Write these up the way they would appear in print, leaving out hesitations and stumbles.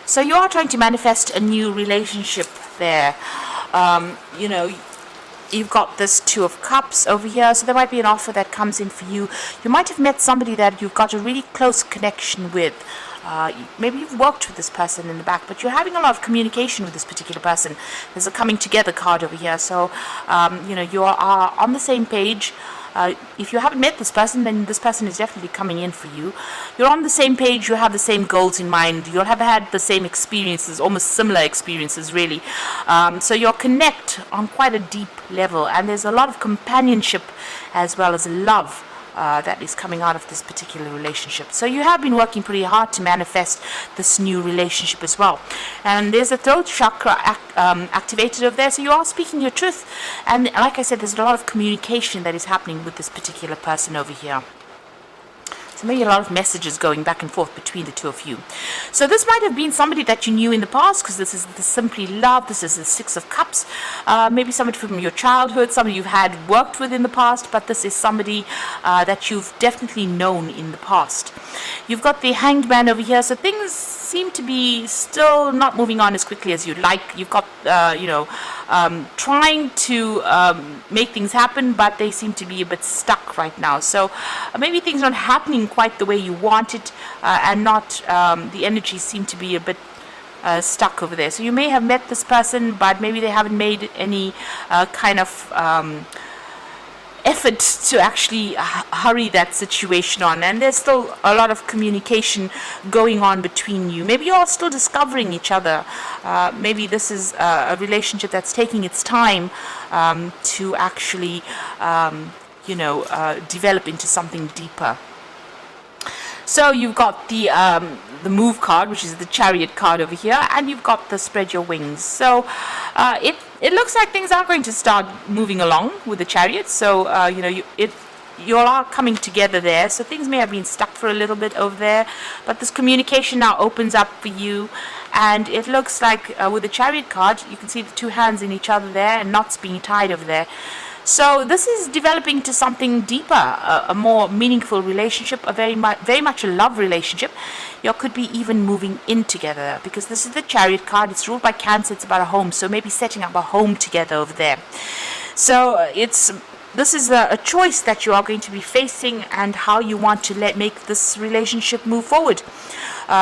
So you are trying to manifest a new relationship there. You know, you've got this Two of Cups over here, so there might be an offer that comes in for you. You might have met somebody that you've got a really close connection with. Maybe you've worked with this person in the back, but you're having a lot of communication with this particular person. There's a coming together card over here, so you know, you are on the same page. If you haven't met this person, then this person is definitely coming in for you. You're on the same page, you have the same goals in mind, you'll have had the same experiences, almost similar experiences really. So you'll connect on quite a deep level, and there's a lot of companionship as well as love that is coming out of this particular relationship. So you have been working pretty hard to manifest this new relationship as well. And there's a throat chakra activated over there, so you are speaking your truth. And like I said, there's a lot of communication that is happening with this particular person over here. So maybe a lot of messages going back and forth between the two of you. So this might have been somebody that you knew in the past, because this is the Simply Love, this is the Six of Cups. Maybe somebody from your childhood, somebody you've had worked with in the past, but this is somebody that you've definitely known in the past. You've got the Hanged Man over here, so things seem to be still not moving on as quickly as you'd like. You've got, you know, trying to make things happen, but they seem to be a bit stuck right now. So maybe things are not happening quite the way you want it, and not the energies seem to be a bit stuck over there. So you may have met this person, but maybe they haven't made any kind of effort to actually hurry that situation on, and there's still a lot of communication going on between you. Maybe you're still discovering each other. Maybe this is a relationship that's taking its time to actually you know, develop into something deeper. So you've got the Move card, which is the Chariot card over here, and you've got the Spread Your Wings. So it looks like things are going to start moving along with the Chariot. So you know, you all are coming together there. So things may have been stuck for a little bit over there, but this communication now opens up for you. And it looks like with the Chariot card, you can see the two hands in each other there and knots being tied over there. So this is developing to something deeper, a more meaningful relationship, a very much a love relationship. You could be even moving in together, because this is the Chariot card. It's ruled by Cancer. It's about a home, so maybe setting up a home together over there. So this is a choice that you are going to be facing, and how you want to make this relationship move forward.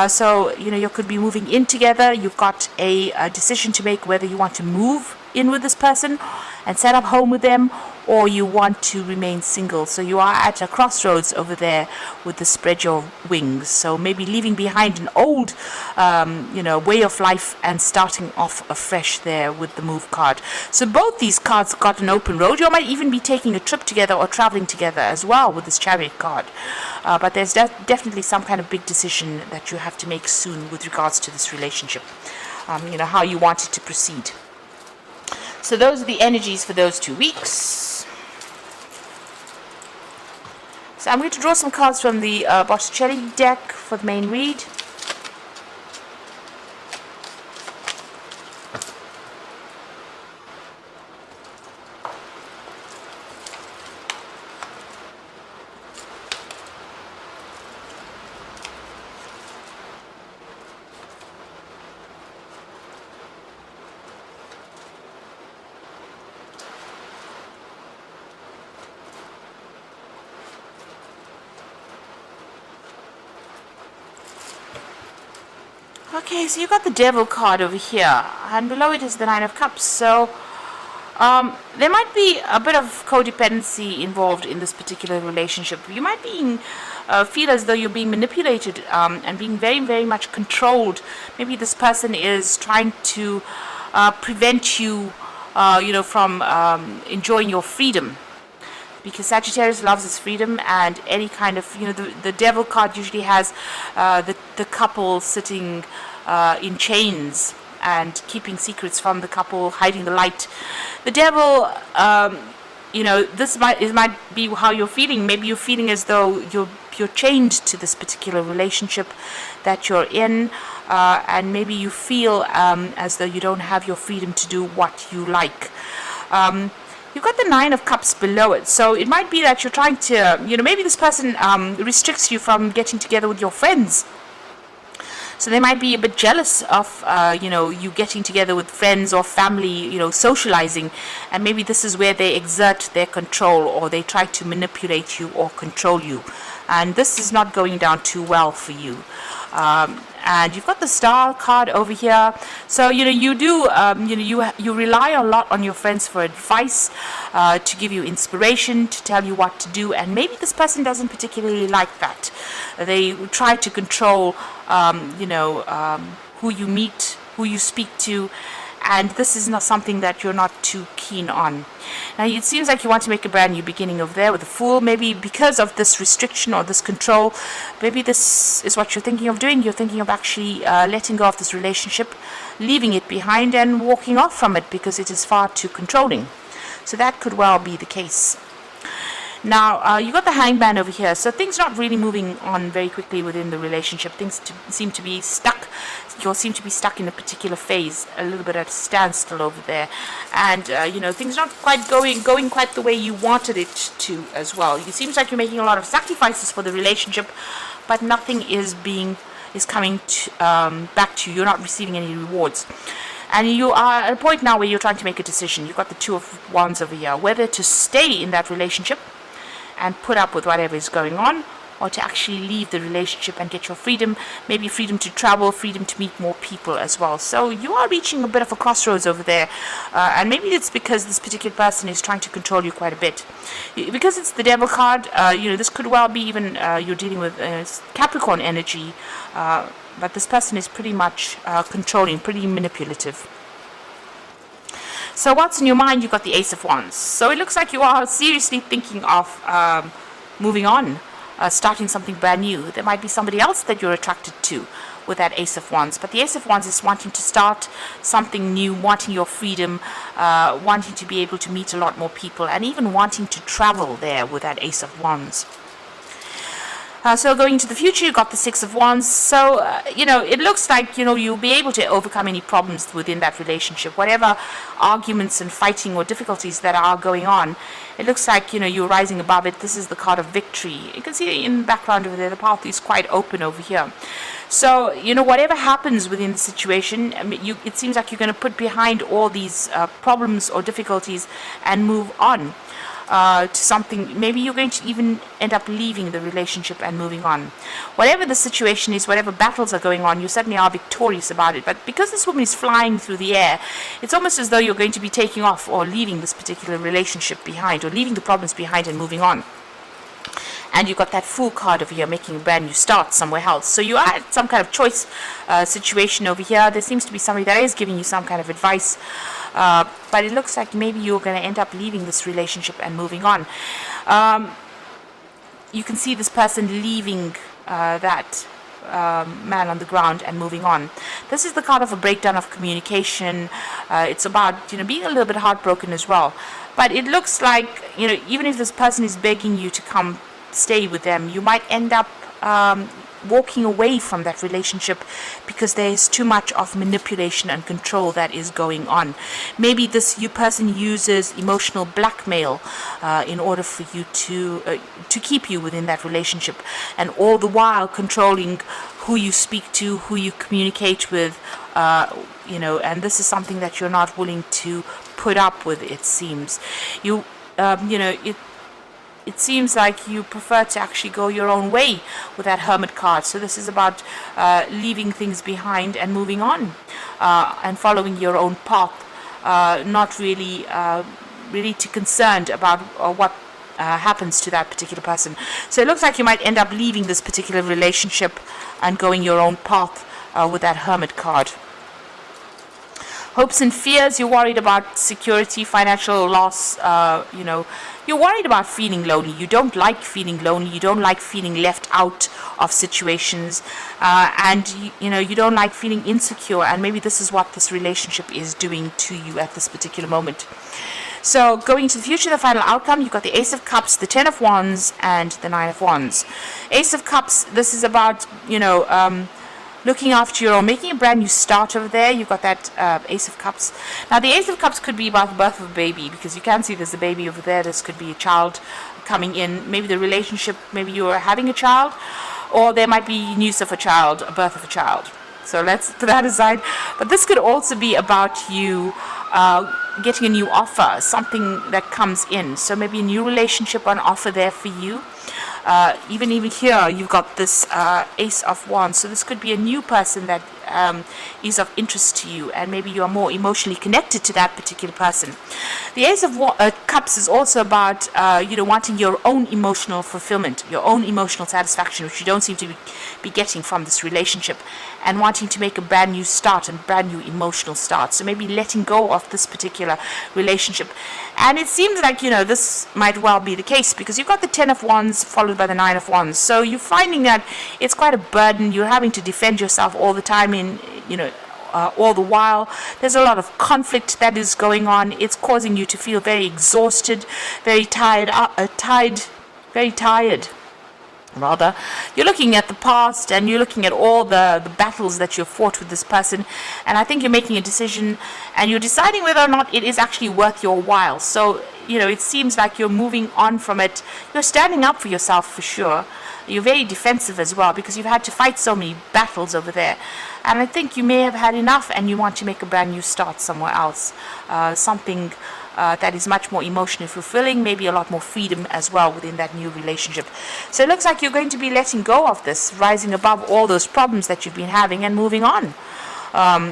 So you know, you could be moving in together. You've got a decision to make whether you want to move in with this person and set up home with them, or you want to remain single. So you are at a crossroads over there with the Spread Your Wings. So maybe leaving behind an old you know, way of life and starting off afresh there with the Move card. So both these cards got an open road. You might even be taking a trip together or traveling together as well with this Chariot card. But there's definitely some kind of big decision that you have to make soon with regards to this relationship. You know, how you want it to proceed. So those are the energies for those 2 weeks. So I'm going to draw some cards from the Botticelli deck for the main read. Okay, so you got the Devil card over here, and below it is the Nine of Cups. So there might be a bit of codependency involved in this particular relationship. You might feel as though you're being manipulated and being very much controlled. Maybe this person is trying to prevent you, you know, from enjoying your freedom. Because Sagittarius loves his freedom, and any kind of, you know, the Devil card usually has the couple sitting in chains and keeping secrets from the couple, hiding the light. The Devil, you know, this might be how you're feeling. Maybe you're feeling as though you're chained to this particular relationship that you're in, and maybe you feel as though you don't have your freedom to do what you like. You've got the Nine of Cups below it, so it might be that you're trying to, you know, maybe this person restricts you from getting together with your friends. So they might be a bit jealous of, you getting together with friends or family, socializing. And maybe this is where they exert their control, or they try to manipulate you or control you. And this is not going down too well for you. And you've got the Star card over here. So you do you rely a lot on your friends for advice, to give you inspiration, to tell you what to do. And maybe this person doesn't particularly like that. They try to control who you meet, who you speak to, and this is not something that you're not too keen on. Now it seems like you want to make a brand new beginning over there with the Fool. Maybe because of this restriction or this control, maybe this is what you're thinking of doing. You're thinking of actually letting go of this relationship, leaving it behind and walking off from it because it is far too controlling. So that could well be the case. Now, you got the Hangman over here, so things not really moving on very quickly within the relationship. Things seem to be stuck. You'll seem to be stuck in a particular phase, a little bit at a standstill over there. And, things not quite going quite the way you wanted it to as well. It seems like you're making a lot of sacrifices for the relationship, but nothing is coming back to you. You're not receiving any rewards. And you are at a point now where you're trying to make a decision. You've got the Two of Wands over here, whether to stay in that relationship and put up with whatever is going on, or to actually leave the relationship and get your freedom, maybe freedom to travel, freedom to meet more people as well. So you are reaching a bit of a crossroads over there, and maybe it's because this particular person is trying to control you quite a bit. Because it's the Devil card, this could well be even you're dealing with Capricorn energy, but this person is pretty much controlling, pretty manipulative. So what's in your mind? You've got the Ace of Wands. So it looks like you are seriously thinking of moving on, starting something brand new. There might be somebody else that you're attracted to with that Ace of Wands. But the Ace of Wands is wanting to start something new, wanting your freedom, wanting to be able to meet a lot more people, and even wanting to travel there with that Ace of Wands. So going into the future, you've got the Six of Wands. So, it looks like, you'll be able to overcome any problems within that relationship. Whatever arguments and fighting or difficulties that are going on, it looks like, you're rising above it. This is the card of victory. You can see in the background over there, the path is quite open over here. So, whatever happens within the situation, it seems like you're going to put behind all these problems or difficulties and move on. To something, maybe you're going to even end up leaving the relationship and moving on. Whatever the situation is, whatever battles are going on, you certainly are victorious about it. But because this woman is flying through the air, it's almost as though you're going to be taking off or leaving this particular relationship behind, or leaving the problems behind and moving on. And you've got that Fool card over here, making a brand new start somewhere else. So you are at some kind of choice situation over here. There seems to be somebody that is giving you some kind of advice. But it looks like maybe you're going to end up leaving this relationship and moving on. You can see this person leaving that man on the ground and moving on. This is the card of a breakdown of communication. It's about being a little bit heartbroken as well. But it looks like even if this person is begging you to come stay with them, you might end up walking away from that relationship because there is too much of manipulation and control that is going on. Maybe this person uses emotional blackmail in order for you to keep you within that relationship, and all the while controlling who you speak to, who you communicate with, and this is something that you're not willing to put up with. It seems it seems like you prefer to actually go your own way with that Hermit card. So this is about leaving things behind and moving on, and following your own path, not really too concerned about what happens to that particular person. So it looks like you might end up leaving this particular relationship and going your own path with that Hermit card. Hopes and fears, you're worried about security, financial loss, you're worried about feeling lonely. You don't like feeling lonely. You don't like feeling left out of situations, and you don't like feeling insecure, and maybe this is what this relationship is doing to you at this particular moment. So going to the future, the final outcome, you've got the Ace of Cups, the Ten of Wands, and the Nine of Wands. Ace of Cups, this is about, looking after your own, making a brand new start over there. You've got that Ace of Cups. Now, the Ace of Cups could be about the birth of a baby, because you can see there's a baby over there. This could be a child coming in. Maybe the relationship, maybe you're having a child, or there might be news of a child, a birth of a child. So let's put that aside. But this could also be about you getting a new offer, something that comes in. So maybe a new relationship on offer there for you. Even here, you've got this Ace of Wands. So this could be a new person that is of interest to you, and maybe you are more emotionally connected to that particular person. The Ace of Cups is also about wanting your own emotional fulfillment, your own emotional satisfaction, which you don't seem to be getting from this relationship, and wanting to make a brand new start and brand new emotional start. So maybe letting go of this particular relationship. And it seems like, this might well be the case, because you've got the 10 of Wands followed by the 9 of Wands. So you're finding that it's quite a burden. You're having to defend yourself all the time all the while. There's a lot of conflict that is going on. It's causing you to feel very exhausted, very tired, very tired. Rather, you're looking at the past and you're looking at all the battles that you've fought with this person, and I think you're making a decision and you're deciding whether or not it is actually worth your while. So it seems like you're moving on from it. You're standing up for yourself for sure. You're very defensive as well, because you've had to fight so many battles over there, and I think you may have had enough and you want to make a brand new start somewhere else, something that is much more emotionally fulfilling, maybe a lot more freedom as well within that new relationship. So it looks like you're going to be letting go of this, rising above all those problems that you've been having and moving on.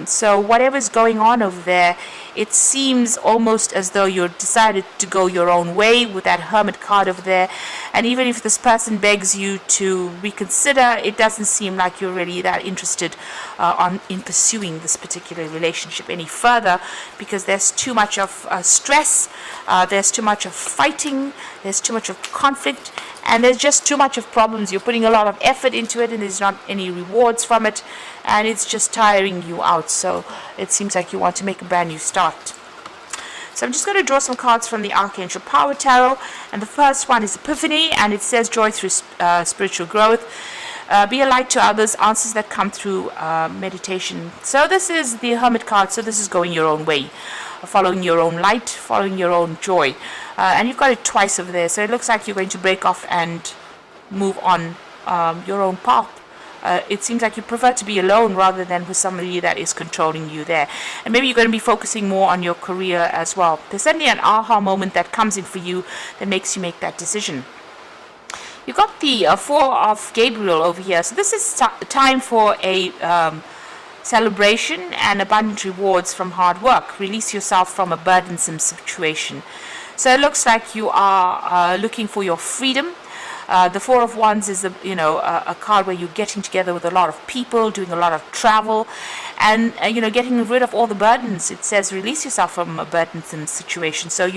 So whatever's going on over there, it seems almost as though you're decided to go your own way with that Hermit card over there. And even if this person begs you to reconsider, it doesn't seem like you're really that interested in pursuing this particular relationship any further, because there's too much of stress, there's too much of fighting, there's too much of conflict, and there's just too much of problems. You're putting a lot of effort into it and there's not any rewards from it, and it's just tiring you out. So it seems like you want to make a brand new start. So I'm just going to draw some cards from the Archangel Power Tarot, and the first one is Epiphany, and it says joy through spiritual growth. Be a light to others, answers that come through meditation. So this is the Hermit card, so this is going your own way, following your own light, following your own joy. And you've got it twice over there, so it looks like you're going to break off and move on your own path. It seems like you prefer to be alone rather than with somebody that is controlling you there. And maybe you're going to be focusing more on your career as well. There's certainly an aha moment that comes in for you that makes you make that decision. You've got the Four of Gabriel over here. So this is time for a celebration and abundant rewards from hard work. Release yourself from a burdensome situation. So it looks like you are looking for your freedom. The Four of Wands is a card where you're getting together with a lot of people, doing a lot of travel, and getting rid of all the burdens. It says release yourself from a burdensome situation. So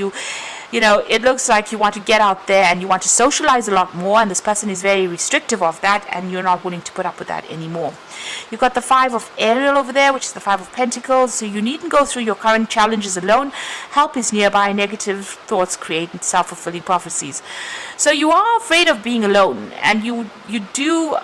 it looks like you want to get out there and you want to socialize a lot more, and this person is very restrictive of that, and you're not willing to put up with that anymore. You've got the Five of Ariel over there, which is the Five of Pentacles. So you needn't go through your current challenges alone. Help is nearby. Negative thoughts create self-fulfilling prophecies. So you are afraid of being alone, and you do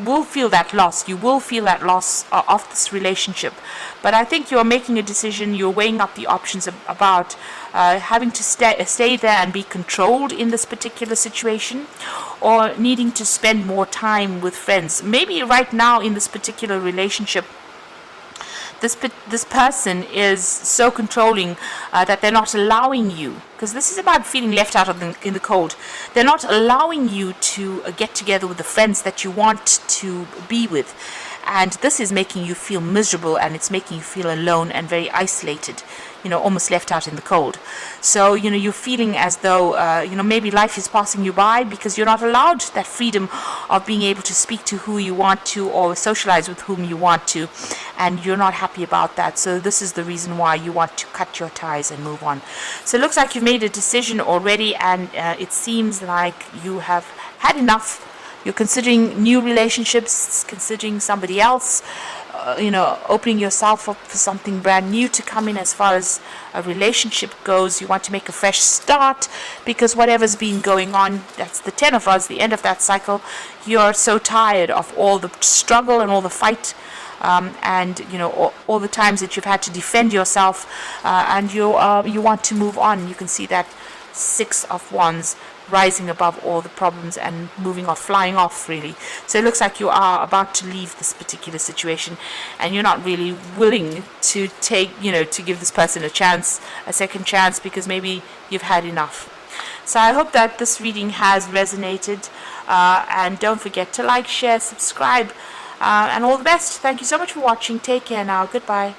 will feel that loss. You will feel that loss of this relationship. But I think you're making a decision. You're weighing up the options about having to stay there and be controlled in this particular situation, or needing to spend more time with friends. Maybe right now in this particular relationship, this person is so controlling that they're not allowing you, because this is about feeling left out in the cold. They're not allowing you to get together with the friends that you want to be with, and this is making you feel miserable, and it's making you feel alone and very isolated, almost left out in the cold. So you're feeling as though maybe life is passing you by, because you're not allowed that freedom of being able to speak to who you want to or socialize with whom you want to, and you're not happy about that. So this is the reason why you want to cut your ties and move on. So it looks like you've made a decision already, and it seems like you have had enough. You're considering new relationships, considering somebody else, opening yourself up for something brand new to come in as far as a relationship goes. You want to make a fresh start, because whatever's been going on, that's the 10 of Wands, the end of that cycle. You're so tired of all the struggle and all the fight, and all the times that you've had to defend yourself, and you want to move on. You can see that Six of Wands rising above all the problems and moving off, flying off, really. So it looks like you are about to leave this particular situation, and you're not really willing to take, to give this person a second chance, because maybe you've had enough. So I hope that this reading has resonated, and don't forget to like, share, subscribe, and all the best. Thank you so much for watching. Take care now. Goodbye.